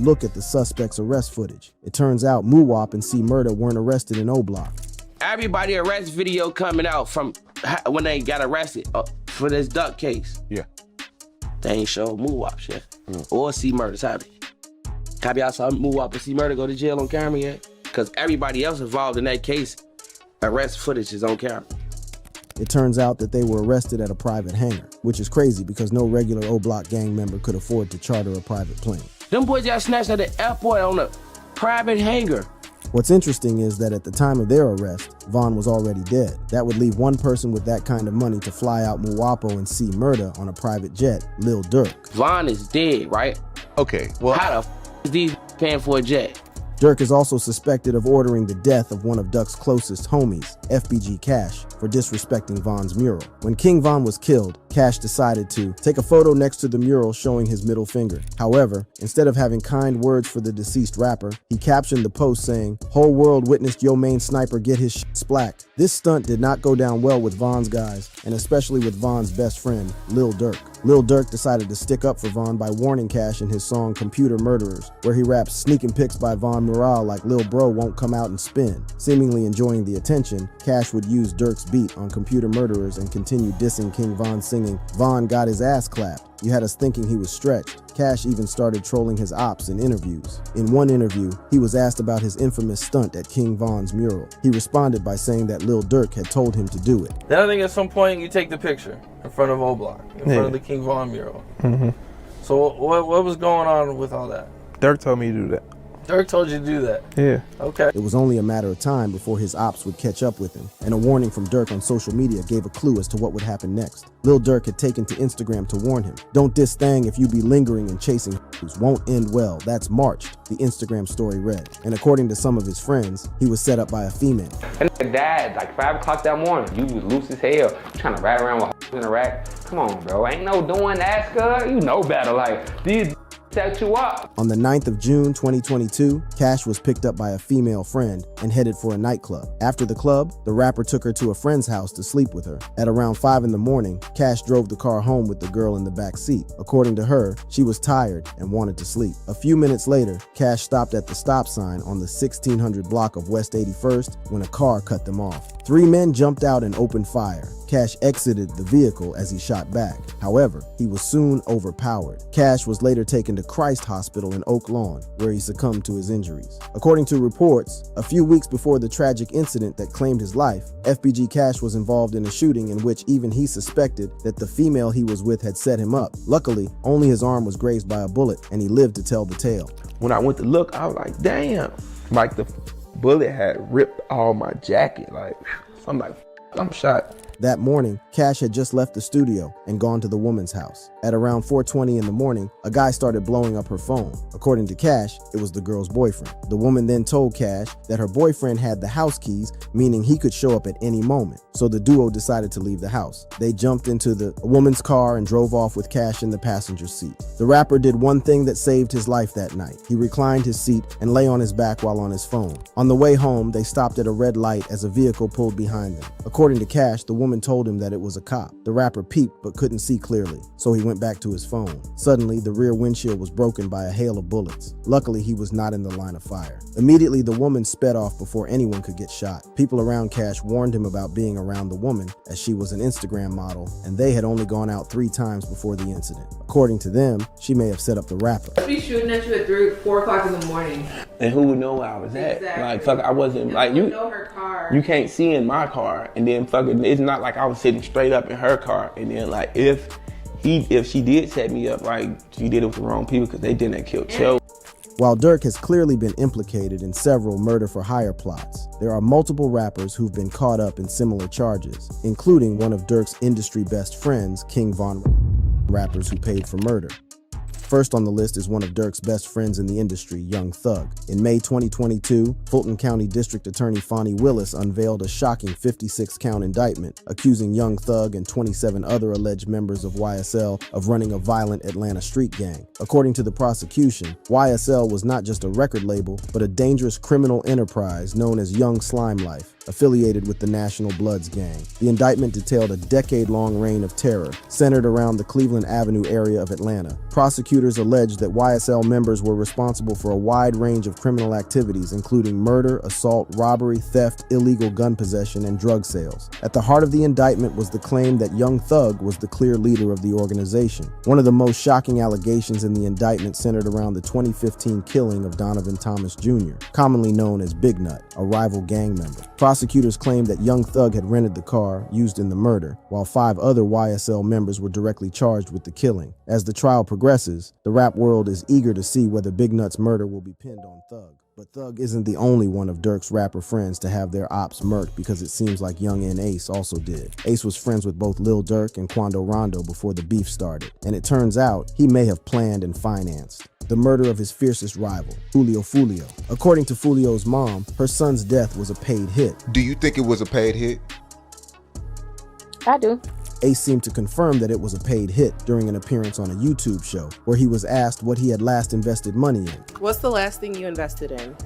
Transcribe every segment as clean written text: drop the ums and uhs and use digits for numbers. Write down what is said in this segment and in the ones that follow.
look at the suspect's arrest footage. It turns out Muwop and C Murder weren't arrested in O-Block. Everybody arrest video coming out from when they got arrested for this Durk case. Yeah. They ain't show Muwop shit. Or C Murder's happy. Have y'all saw Muwop and C Murder go to jail on camera yet? Because everybody else involved in that case, arrest footage is on camera. It turns out that they were arrested at a private hangar, which is crazy because no regular O-Block gang member could afford to charter a private plane. Them boys got snatched at the airport on a private hangar. What's interesting is that at the time of their arrest, Vaughn was already dead. That would leave one person with that kind of money to fly out Muwapo and see Murder on a private jet, Lil Durk. Vaughn is dead, right? Okay, well, How the is these paying for a jet? Durk is also suspected of ordering the death of one of Duck's closest homies, FBG Cash, for disrespecting Vaughn's mural. When King Von was killed, Cash decided to take a photo next to the mural showing his middle finger. However, instead of having kind words for the deceased rapper, he captioned the post saying, "Whole world witnessed yo main sniper get his splacked." This stunt did not go down well with Vaughn's guys, and especially with Vaughn's best friend, Lil Durk. Lil Durk decided to stick up for Vaughn by warning Cash in his song Computer Murderers, where he raps sneaking pics by Von Morale like Lil Bro won't come out and spin. Seemingly enjoying the attention, Cash would use Durk's beat on Computer Murderers and continue dissing King Von singing, "Von got his ass clapped. You had us thinking he was stretched." Cash even started trolling his ops in interviews. In one interview, he was asked about his infamous stunt at King Von's mural. He responded by saying that Lil Durk had told him to do it. Then I think at some point you take the picture in front of O-Block, in front of the King Von mural. So what was going on with all that? Durk told me to do that. Durk told you to do that? Yeah. Okay. It was only a matter of time before his ops would catch up with him, and a warning from Durk on social media gave a clue as to what would happen next. Lil Durk had taken to Instagram to warn him, "Don't diss Thang if you be lingering and chasing who's won't end well. That's marched," the Instagram story read. And according to some of his friends, he was set up by a female. And dad, like 5 o'clock that morning, you was loose as hell, trying to ride around with in a rack. Come on, bro, ain't no doing that, cuz. You know better, like, these set you up. On the 9th of June 2022, Cash was picked up by a female friend and headed for a nightclub. After the club, the rapper took her to a friend's house to sleep with her. At around 5 in the morning, Cash drove the car home with the girl in the back seat. According to her, she was tired and wanted to sleep. A few minutes later, Cash stopped at the stop sign on the 1600 block of West 81st when a car cut them off. 3 men jumped out and opened fire. Cash exited the vehicle as he shot back. However, he was soon overpowered. Cash was later taken to Christ Hospital in Oak Lawn, where he succumbed to his injuries. According to reports, a few weeks before the tragic incident that claimed his life, FBG Cash was involved in a shooting in which even he suspected that the female he was with had set him up. Luckily, only his arm was grazed by a bullet, and he lived to tell the tale. When I went to look, I was like, damn. Like the bullet had ripped all my jacket. Like, I'm like, I'm shot. That morning, Cash had just left the studio and gone to the woman's house. At around 4:20 in the morning, a guy started blowing up her phone. According to Cash, it was the girl's boyfriend. The woman then told Cash that her boyfriend had the house keys, meaning he could show up at any moment. So the duo decided to leave the house. They jumped into the woman's car and drove off with Cash in the passenger seat. The rapper did one thing that saved his life that night. He reclined his seat and lay on his back while on his phone. On the way home, they stopped at a red light as a vehicle pulled behind them. According to Cash, the woman told him that it was a cop. The rapper peeped but couldn't see clearly, so he went back to his phone. Suddenly, the rear windshield was broken by a hail of bullets. Luckily, he was not in the line of fire. Immediately, the woman sped off before anyone could get shot. People around Cash warned him about being around the woman, as she was an Instagram model, and they had only gone out 3 times before the incident. According to them, she may have set up the rapper. I'd be shooting at you at 3, 4 o'clock in the morning. And who would know where I was at? Exactly. Like, fuck, I wasn't, And like, who you would know her car? You can't see in my car, and then fucking, it's not like I was sitting straight up in her car, and then like, if she did set me up, like, she did it with the wrong people, because they didn't kill Cho. While Durk has clearly been implicated in several murder-for-hire plots, there are multiple rappers who've been caught up in similar charges, including one of Durk's industry best friends, King Von, rappers who paid for murder. First on the list is one of Durk's best friends in the industry, Young Thug. In May 2022, Fulton County District Attorney Fonnie Willis unveiled a shocking 56-count indictment, accusing Young Thug and 27 other alleged members of YSL of running a violent Atlanta street gang. According to the prosecution, YSL was not just a record label, but a dangerous criminal enterprise known as Young Slime Life, affiliated with the National Bloods gang. The indictment detailed a decade-long reign of terror centered around the Cleveland Avenue area of Atlanta. Prosecutors alleged that YSL members were responsible for a wide range of criminal activities, including murder, assault, robbery, theft, illegal gun possession, and drug sales. At the heart of the indictment was the claim that Young Thug was the clear leader of the organization. One of the most shocking allegations in the indictment centered around the 2015 killing of Donovan Thomas Jr., commonly known as Big Nut, a rival gang member. Prosecutors claimed that Young Thug had rented the car used in the murder, while 5 other YSL members were directly charged with the killing. As the trial progresses, the rap world is eager to see whether Big Nut's murder will be pinned on Thug. But Thug isn't the only one of Durk's rapper friends to have their ops murked, because it seems like Young and Ace also did. Ace was friends with both Lil Durk and Quando Rondo before the beef started, and it turns out he may have planned and financed the murder of his fiercest rival, Julio Fulio. According to Fulio's mom, her son's death was a paid hit. Do you think it was a paid hit? I do. Ace seemed to confirm that it was a paid hit during an appearance on a YouTube show, where he was asked what he had last invested money in. What's the last thing you invested in?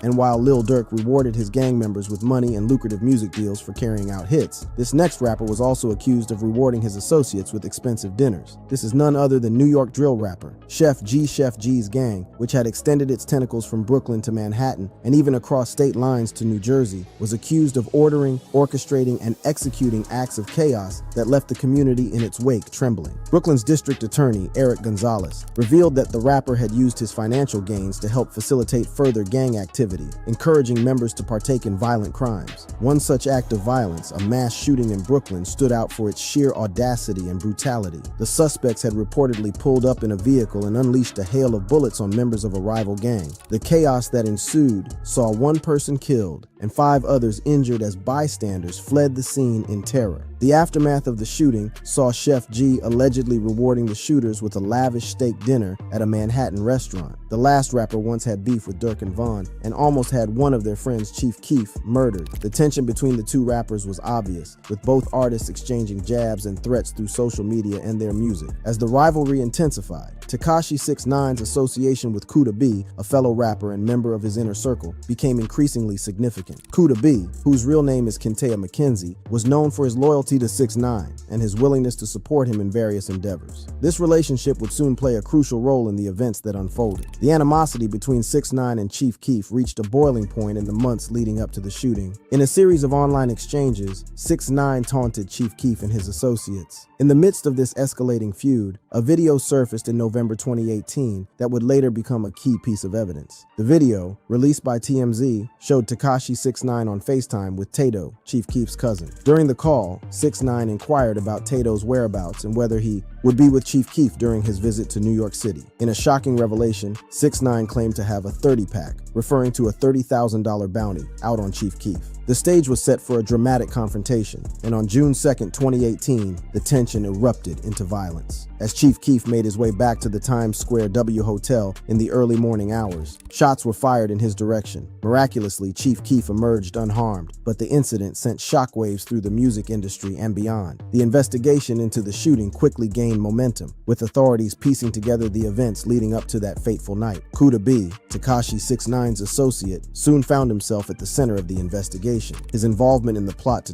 And while Lil Durk rewarded his gang members with money and lucrative music deals for carrying out hits, this next rapper was also accused of rewarding his associates with expensive dinners. This is none other than New York drill rapper Chef G's gang, which had extended its tentacles from Brooklyn to Manhattan and even across state lines to New Jersey, was accused of ordering, orchestrating, and executing acts of chaos that left the community in its wake trembling. Brooklyn's district attorney, Eric Gonzalez, revealed that the rapper had used his financial gains to help facilitate further gang activity, encouraging members to partake in violent crimes. One such act of violence, a mass shooting in Brooklyn, stood out for its sheer audacity and brutality. The suspects had reportedly pulled up in a vehicle and unleashed a hail of bullets on members of a rival gang. The chaos that ensued saw 1 person killed and 5 others injured as bystanders fled the scene in terror. The aftermath of the shooting saw Chef G allegedly rewarding the shooters with a lavish steak dinner at a Manhattan restaurant. The last rapper once had beef with Durk and Vaughn and almost had one of their friends, Chief Keef, murdered. The tension between the 2 rappers was obvious, with both artists exchanging jabs and threats through social media and their music. As the rivalry intensified, Tekashi 6ix9ine's association with Kuda B, a fellow rapper and member of his inner circle, became increasingly significant. Kuda B, whose real name is Kentea McKenzie, was known for his loyalty to 6ix9ine and his willingness to support him in various endeavors. This relationship would soon play a crucial role in the events that unfolded. The animosity between 6ix9ine and Chief Keef reached a boiling point in the months leading up to the shooting. In a series of online exchanges, 6ix9ine taunted Chief Keef and his associates. In the midst of this escalating feud, a video surfaced in November 2018 that would later become a key piece of evidence. The video, released by TMZ, showed Tekashi 6ix9ine on FaceTime with Tato, Chief Keef's cousin. During the call, 6ix9ine inquired about Tato's whereabouts and whether he would be with Chief Keef during his visit to New York City. In a shocking revelation, 6ix9ine claimed to have a 30-pack, referring to a $30,000 bounty out on Chief Keef. The stage was set for a dramatic confrontation, and on June 2nd, 2018, the tension erupted into violence. As Chief Keef made his way back to the Times Square W Hotel in the early morning hours, shots were fired in his direction. Miraculously, Chief Keef emerged unharmed, but the incident sent shockwaves through the music industry and beyond. The investigation into the shooting quickly gained momentum, with authorities piecing together the events leading up to that fateful night. Kuda B, Tekashi 6ix9ine's associate, soon found himself at the center of the investigation. His involvement in the plot to